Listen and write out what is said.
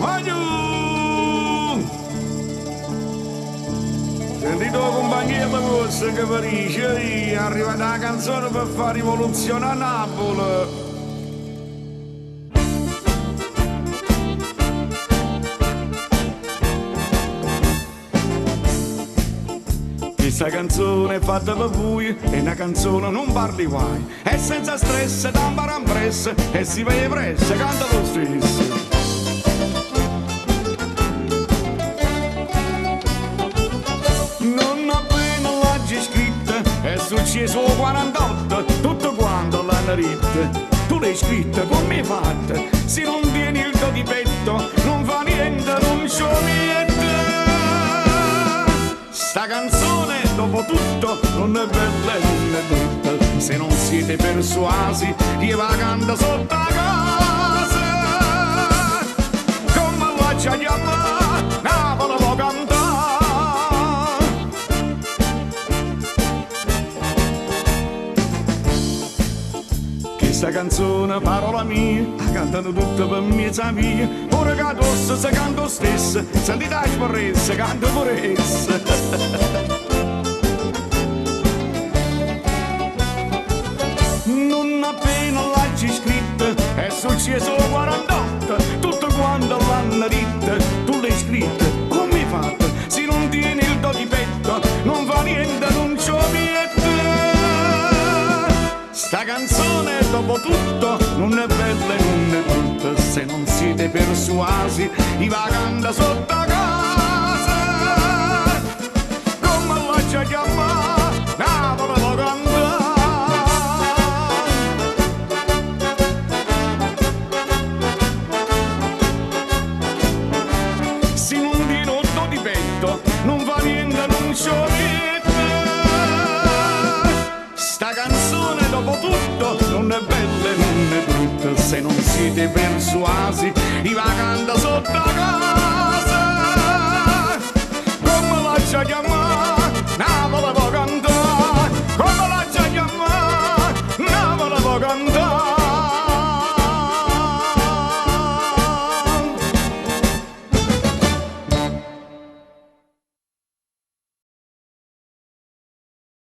Aiù! Sentito la compagnia di corsa che Parigi è arrivata la canzone per fare rivoluzione a Napoli. Questa canzone è fatta per voi, è una canzone non parli guai, è senza stress, tampara impressa, e si vede presso, canta lo stesso. Non appena l'hai scritta, è successo 48, tutto quanto l'hanno ritta. Tu l'hai scritta, come hai fatta? Se non tieni il tuo di petto, non fa niente, non c'ho niente. Sta canzone, dopo tutto, non è bella e non è brutta. Se non siete persuasi, io va canta sotto a casa. Come la ci chiama, Napoli può cantare. Questa canzone, parola mia, la cantano tutte per mia mia. Ora che addosso se canto stesso, sentite la sporrezza, canto pure essa. Non appena l'hai scritta, è successo 48, tutto quanto l'hanno detta, tu l'hai scritta, come hai fatto? Se non tieni il tuo di petto, non fa niente, non c'ho niente. Sta canzone, dopo tutto, non è bella e non è brutta. Se non siete persuasi, i va canta sotto a casa. Come la ci chiama, Napoli lo canta. Se non tiene il tuo di petto, non fa niente, non c'ho niente. Sta canzone, dopo tutto, non è bella e non è brutta. Se non siete persuasi, i va canta sotto a casa.